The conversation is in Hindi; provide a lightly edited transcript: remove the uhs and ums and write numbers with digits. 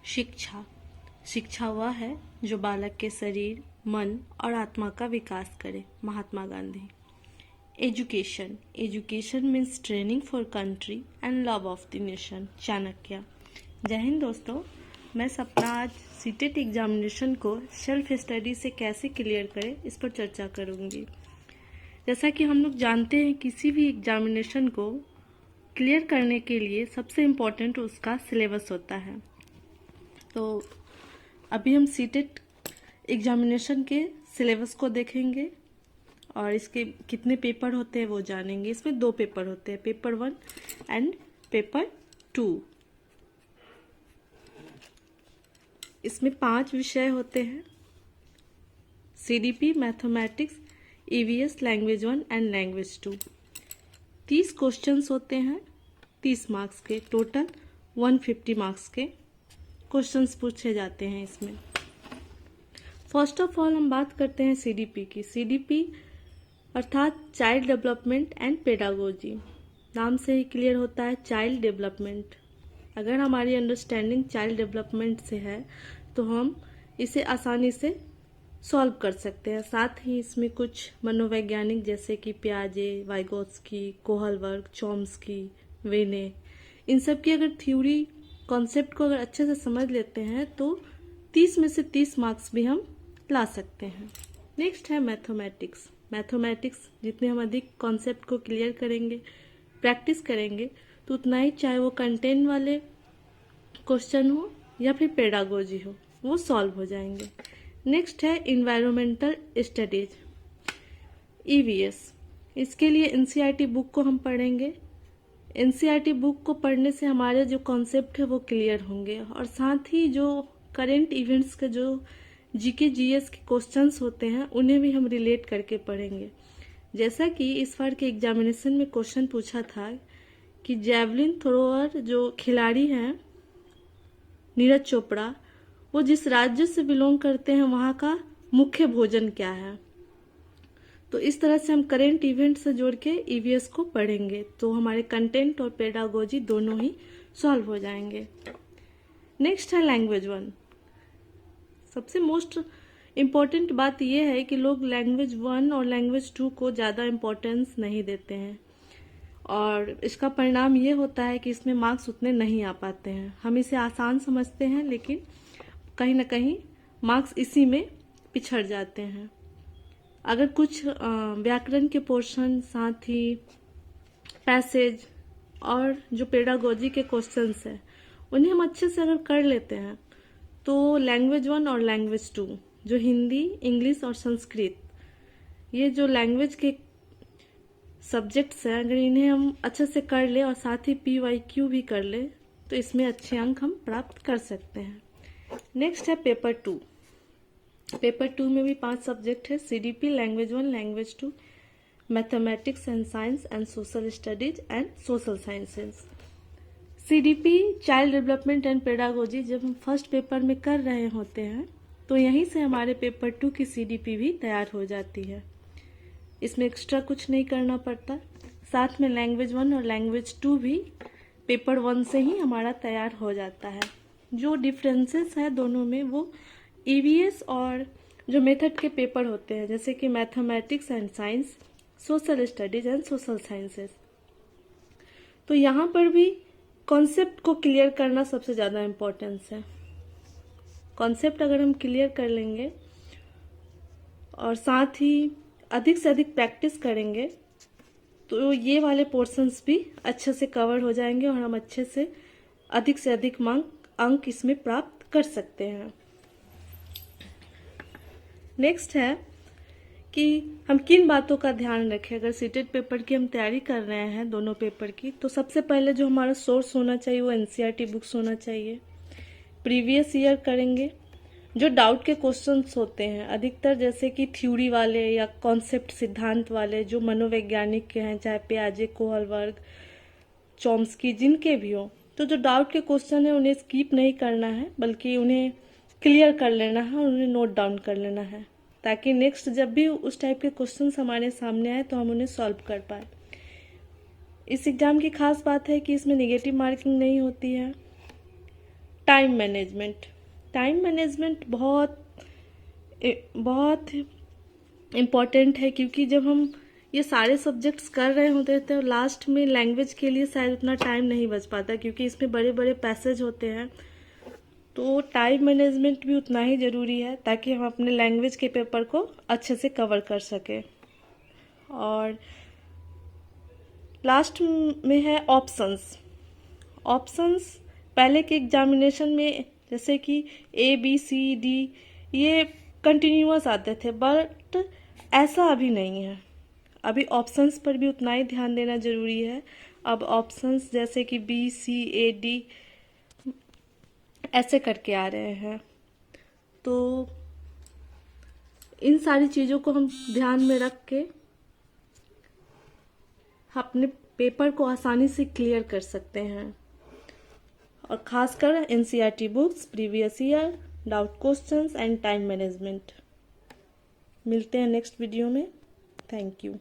शिक्षा। शिक्षा वह है जो बालक के शरीर, मन और आत्मा का विकास करे। Mahatma Gandhi. Education. Education means training for country and love of the nation. Chanakya. जय हिंद दोस्तों, मैं सपना आज सीटेट एग्जामिनेशन को सेल्फ स्टडी से कैसे क्लियर करें इस पर चर्चा करूंगी। जैसा कि हम लोग जानते हैं, किसी भी एग्जामिनेशन को क्लियर करने के लिए सबसे इम्पोर्टेंट उसका सिलेबस होता है। तो अभी हम सीटेट एग्जामिनेशन के सिलेबस को देखेंगे और इसके कितने पेपर होते हैं वो जानेंगे। इसमें 2 पेपर होते हैं, पेपर 1 एंड पेपर 2। इसमें 5 विषय होते हैं, CDP, mathematics, EVS, language 1 and language 2। 30 questions होते हैं, 30 मार्क्स के, टोटल 150 मार्क्स के क्वेश्चंस पूछे जाते हैं इसमें। फर्स्ट ऑफ ऑल हम बात करते हैं CDP की। CDP अर्थात चाइल्ड डेवलपमेंट एंड पेडागोजी। नाम से ही क्लियर होता है चाइल्ड डेवलपमेंट। अगर हमारी अंडरस्टैंडिंग चाइल्ड डेवलपमेंट से है तो हम इसे आसानी से सॉल्व कर सकते हैं। साथ ही इसमें कुछ मनोवैज्ञानिक जैसे कि पियाजे, वाइगोत्स्की, कोहलबर्ग, चॉम्स्की, वेने, इन सब की अगर थ्योरी कॉन्सेप्ट को अगर अच्छे से समझ लेते हैं तो 30 में से 30 मार्क्स भी हम ला सकते हैं। नेक्स्ट है मैथमेटिक्स। मैथमेटिक्स जितने हम अधिक कॉन्सेप्ट को क्लियर करेंगे, प्रैक्टिस करेंगे, तो उतना ही, चाहे वो कंटेंट वाले क्वेश्चन हो या फिर पेडागोजी हो, वो सॉल्व हो जाएंगे। नेक्स्ट है इन्वायरमेंटल स्टडीज, EVS। इसके लिए NCERT बुक को हम पढ़ेंगे। NCERT बुक को पढ़ने से हमारे जो कॉन्सेप्ट है वो क्लियर होंगे और साथ ही जो करेंट इवेंट्स के जो GK GS के क्वेश्चंस होते हैं उन्हें भी हम रिलेट करके पढ़ेंगे। जैसा कि इस बार के एग्जामिनेशन में क्वेश्चन पूछा था कि जैवलिन थ्रोअर जो खिलाड़ी हैं नीरज चोपड़ा, वो जिस राज्य से बिलोंग करते हैं वहाँ का मुख्य भोजन क्या है। तो इस तरह से हम करेंट इवेंट से जोड़ के EVS को पढ़ेंगे तो हमारे कंटेंट और पेडागोजी दोनों ही सॉल्व हो जाएंगे। नेक्स्ट है लैंग्वेज 1। सबसे मोस्ट इम्पॉर्टेंट बात यह है कि लोग लैंग्वेज 1 और लैंग्वेज 2 को ज़्यादा इम्पोर्टेंस नहीं देते हैं और इसका परिणाम ये होता है कि इसमें मार्क्स उतने नहीं आ पाते हैं। हम इसे आसान समझते हैं लेकिन कहीं ना कहीं मार्क्स इसी में पिछड़ जाते हैं। अगर कुछ व्याकरण के पोर्शन, साथ ही पैसेज और जो पेडागोजी के क्वेश्चंस हैं उन्हें हम अच्छे से अगर कर लेते हैं तो लैंग्वेज 1 और लैंग्वेज 2 जो हिंदी, इंग्लिश और संस्कृत, ये जो लैंग्वेज के सब्जेक्ट्स हैं, अगर इन्हें हम अच्छे से कर ले और साथ ही PYQ भी कर ले तो इसमें अच्छे अंक हम प्राप्त कर सकते हैं। नेक्स्ट है पेपर 2। पेपर 2 में भी 5 सब्जेक्ट है, CDP, language 1, language 2, mathematics and science and social studies and social sciences. CDP child development and pedagogy जब हम फर्स्ट पेपर में कर रहे होते हैं तो यहीं से हमारे पेपर 2 की CDP भी तैयार हो जाती है। इसमें एक्स्ट्रा कुछ नहीं करना पड़ता। साथ में लैंग्वेज 1 और लैंग्वेज 2 भी पेपर 1 से ही हमारा तैयार हो जाता है। जो डिफरेंसेस है दोनों में वो EVS और जो मेथड के पेपर होते हैं जैसे कि mathematics and science, social studies and social sciences. तो यहाँ पर भी कॉन्सेप्ट को क्लियर करना सबसे ज़्यादा इम्पोर्टेंस है। कॉन्सेप्ट अगर हम क्लियर कर लेंगे और साथ ही अधिक से अधिक प्रैक्टिस करेंगे तो ये वाले पोर्शंस भी अच्छे से कवर हो जाएंगे और हम अच्छे से अधिक अंक इसमें प्राप्त कर सकते हैं। नेक्स्ट है कि हम किन बातों का ध्यान रखें। अगर सीटेट पेपर की हम तैयारी कर रहे हैं, दोनों पेपर की, तो सबसे पहले जो हमारा सोर्स होना चाहिए वो NCERT बुक्स होना चाहिए। प्रीवियस ईयर करेंगे। जो डाउट के क्वेश्चंस होते हैं अधिकतर जैसे कि थ्योरी वाले या कॉन्सेप्ट सिद्धांत वाले जो मनोवैज्ञानिक के हैं, चाहे पियाजे, कोहलबर्ग, चॉम्स्की, जिनके भी हो, तो जो डाउट के क्वेश्चन है उन्हें स्किप नहीं करना है बल्कि उन्हें क्लियर कर लेना है और उन्हें नोट डाउन कर लेना है ताकि नेक्स्ट जब भी उस टाइप के क्वेश्चंस हमारे सामने आए तो हम उन्हें सॉल्व कर पाए। इस एग्जाम की खास बात है कि इसमें नेगेटिव मार्किंग नहीं होती है टाइम मैनेजमेंट। टाइम मैनेजमेंट बहुत बहुत इम्पॉर्टेंट है, क्योंकि जब हम ये सारे सब्जेक्ट्स कर रहे होते हैं तो लास्ट में लैंग्वेज के लिए शायद उतना टाइम नहीं बच पाता, क्योंकि इसमें बड़े बड़े पैसेज होते हैं। तो टाइम मैनेजमेंट भी उतना ही ज़रूरी है, ताकि हम अपने लैंग्वेज के पेपर को अच्छे से कवर कर सकें। और लास्ट में है ऑप्शंस। ऑप्शंस पहले के एग्जामिनेशन में जैसे कि ABCD ये कंटिन्यूअस आते थे, बट ऐसा अभी नहीं है। अभी ऑप्शंस पर भी उतना ही ध्यान देना ज़रूरी है। अब ऑप्शंस जैसे कि BCAD ऐसे करके आ रहे हैं, तो इन सारी चीज़ों को हम ध्यान में रख के अपने पेपर को आसानी से क्लियर कर सकते हैं। और खासकर NCERT books, previous year, doubt questions and time management. मिलते हैं नेक्स्ट वीडियो में। Thank you.